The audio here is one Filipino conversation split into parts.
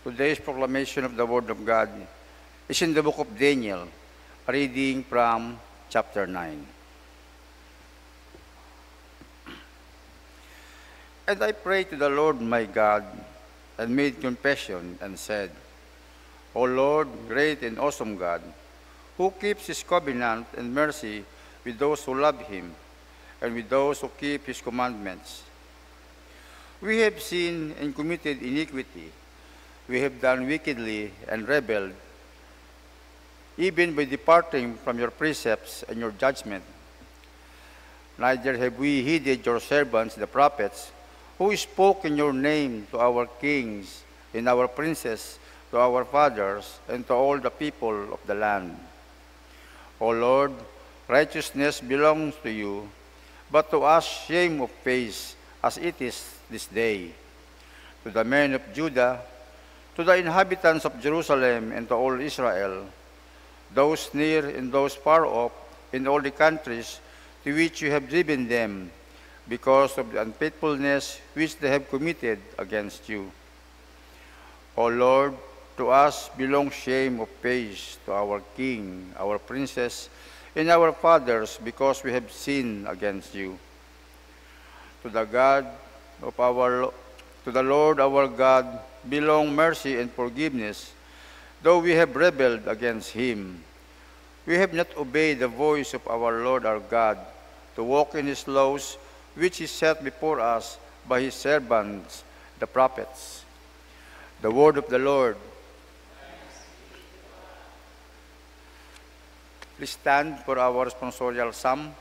Today's proclamation of the Word of God is in the book of Daniel, reading from chapter 9. And I prayed to the Lord my God, and made confession, and said, O Lord, great and awesome God, who keeps his covenant and mercy with those who love him, and with those who keep his commandments. We have sinned and committed iniquity. We have done wickedly and rebelled, even by departing from your precepts and your judgment. Neither have we heeded your servants, the prophets, who spoke in your name to our kings and our princes, to our fathers, and to all the people of the land. O Lord, righteousness belongs to you, but to us shame of face, as it is this day. To the men of Judah, to the inhabitants of Jerusalem, and to all Israel, those near and those far off, in all the countries to which you have driven them, because of the unfaithfulness which they have committed against you. O Lord, to us belongs shame of face, to our king, our princes, and our fathers, because we have sinned against you. To the Lord our God belong mercy and forgiveness, though we have rebelled against him. We have not obeyed the voice of our Lord our God, to walk in his laws, which he set before us by his servants, the prophets. The word of the Lord. Please stand for our responsorial psalm,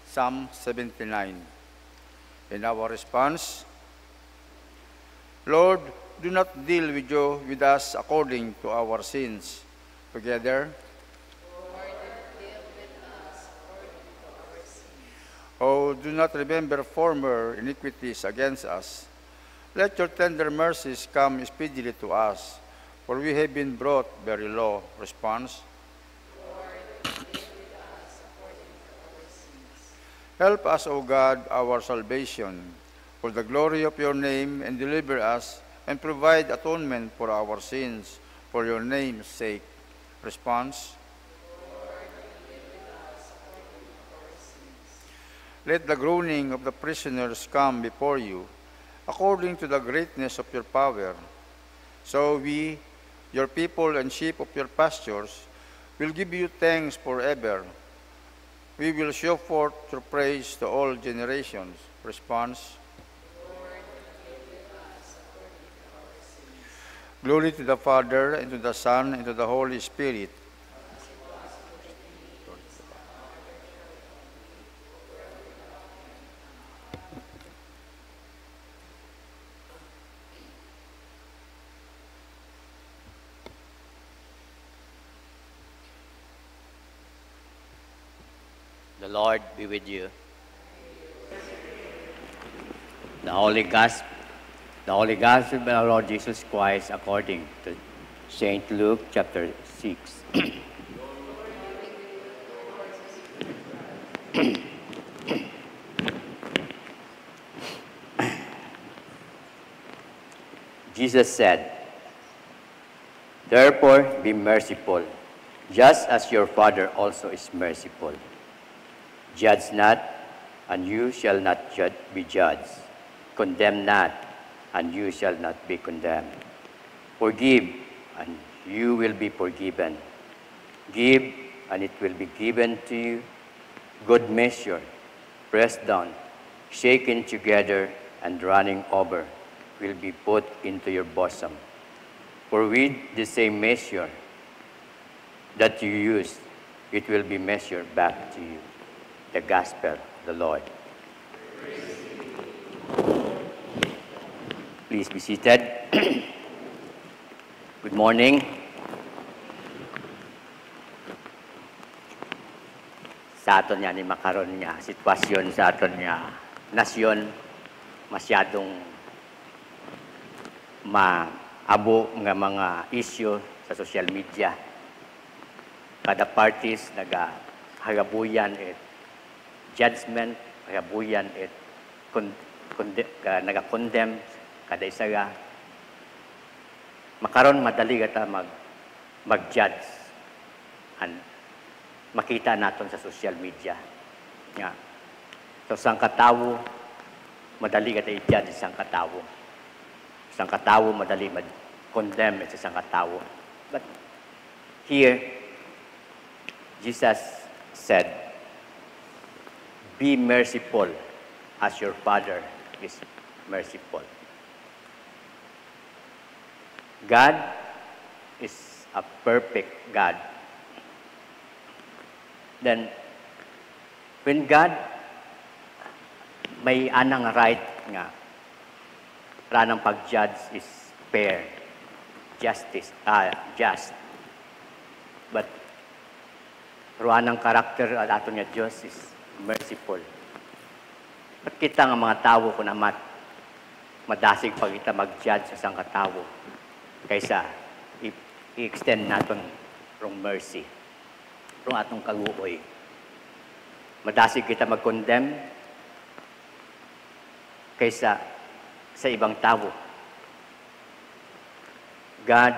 Psalm 79. In our response, Lord, do not deal with us according to our sins. Together, Lord, deal with us according to our sins. oh, do not remember former iniquities against us. Let your tender mercies come speedily to us, for we have been brought very low. Response, help us, O God, our salvation, for the glory of your name, and deliver us, and provide atonement for our sins, for your name's sake. Response, let the groaning of the prisoners come before you, according to the greatness of your power. So we, your people and sheep of your pastures, will give you thanks forever. We will show forth your praise to all generations. Response, glory to the Father, and to the Son, and to the Holy Spirit. The Lord be with you. The Holy Gospel of our Lord Jesus Christ according to St. Luke chapter 6. Jesus said, therefore be merciful, just as your Father also is merciful. Judge not, and you shall not be judged. Condemn not, and you shall not be condemned. Forgive, and you will be forgiven. Give, and it will be given to you. Good measure, pressed down, shaken together, and running over, will be put into your bosom. For with the same measure that you use, it will be measured back to you. The Gospel of the Lord. Please be seated. Good morning. Sa aton yan, makaroon niya sitwasyon sa aton niya nasyon masyadong maabo nga mga issue sa social media. Kada parties nagahagabuyan judgment, hagabuyan naga-condemn kada isa makaron madali ka mag-judge and makita naton sa social media nga so sang katawo madali ka i-judge isang katawo madali mag-condemn sa isang katawo. But here Jesus said, be merciful as your Father is merciful. God is a perfect God. Then, when God may anang right nga, ranang pag-judge is fair, just. But, ranang karakter at ato niya Diyos is merciful. Ba't kita nga mga tao kung amat, madasig pag kita mag-judge sa isang katawo, kaysa i-extend natin rong mercy, rong atong kaluoy. Madasig kita mag-condemn kaysa sa ibang tao. God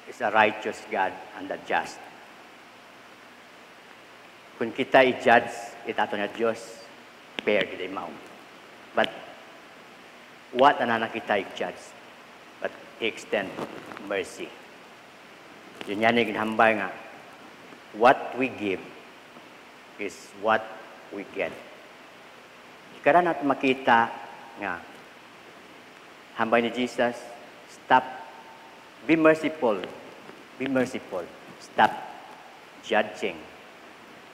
is a righteous God and a just. Kung kita i-judge, itato na Diyos, fair kita mao. But, what na kita i-judge? But, extend mercy. Yun yan yung ginhambay nga, what we give is what we get. Ikaran natin makita nga, hambay ni Jesus, stop, be merciful, stop judging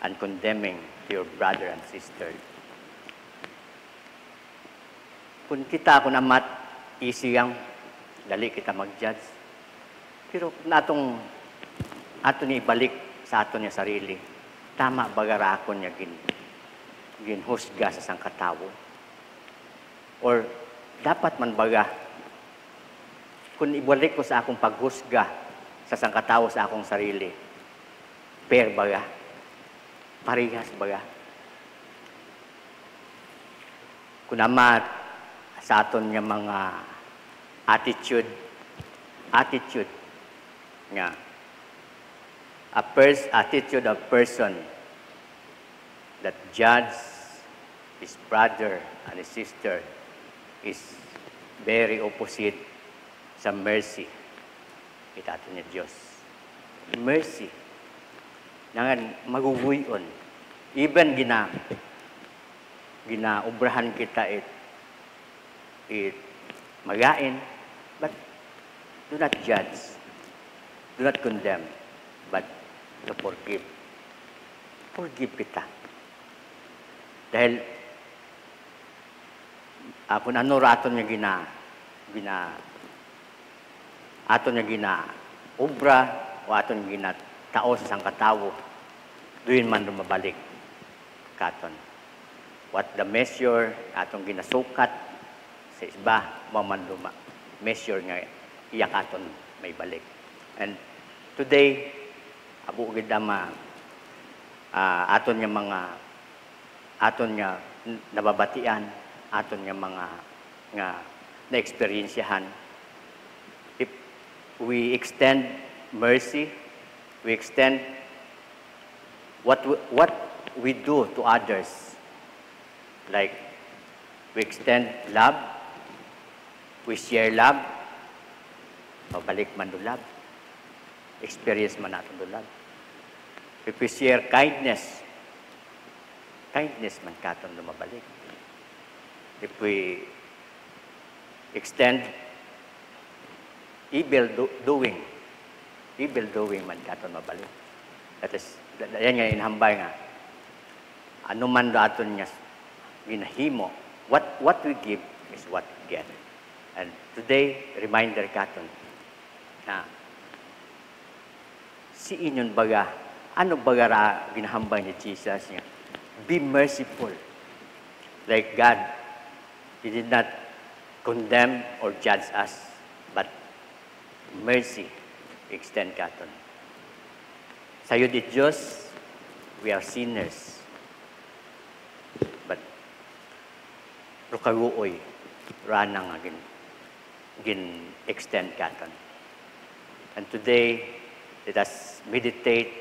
and condemning your brother and sister. Kung kita ako namat, easy yang dali kita mag-judge. Pero natong ato niya ibalik sa ato niya sarili, tama bagara ako niya ginhusga sa isang katawo? Or dapat man baga, kung ibalik ko sa akong paghusga sa isang katawo sa akong sarili, fair baga? Parehas baga? Kung naman sa aton niya mga attitude nga attitude of person that judge his brother and his sister is very opposite sa mercy itato ni Diyos. Mercy nangan maguguyon even ginaubrahan kita it magain, but do not judge, do not condemn, but to forgive. Forgive kita. Dahil kung ano aton niya aton niya obra o aton niya tao sa isang katawo, doon man lumabalik katon. What the measure atong ginasukat sa isba, mamanduma, measure nga iyakaton may balik. And today, abo gid aton nga nababatian, aton nga mga nga na-experiensyahan. If we extend mercy, we extend what we do to others, like we extend love, we share love, pabalik man do love. Experience man natin do love. If we share kindness man katon lumabalik. If we extend evil doing man katon mabalik. That is, yan nga inhambay nga. Ano man do aton nga ginahimo, what we give is what we get. And today, reminder katon na si inyon baga, ano baga ginahambay ni Jesus niya? Be merciful. Like God, He did not condemn or judge us, but mercy extend katon. Sayo di Diyos, we are sinners. But, rukaguoy, ranang agin. gin-extend katon. And today, let us meditate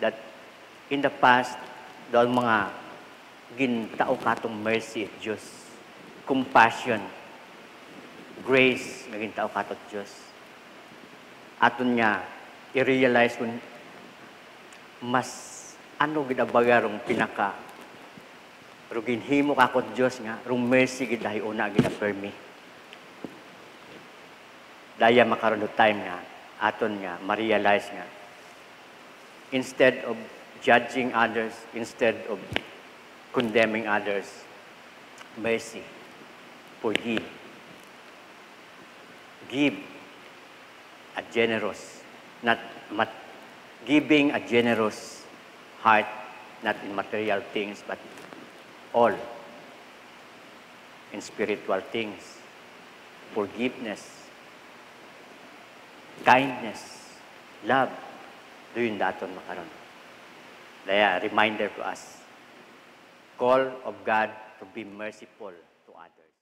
that in the past, dahil mga gintao katong mercy at Diyos, compassion, grace, naging tao katot Diyos. Aton niya, i-realize kung mas ano gidabaga rong pinaka pero ginhimo kakot Diyos nga, rong mercy gidahi una gidapermi. Daya makaroon ng time nga, aton nga, ma-realize nga, instead of judging others, instead of condemning others, mercy, forgive. Give a generous, giving a generous heart, not in material things, but all in spiritual things. Forgiveness, kindness, love, doon daton makaroon. Daya, reminder to us, call of God to be merciful to others.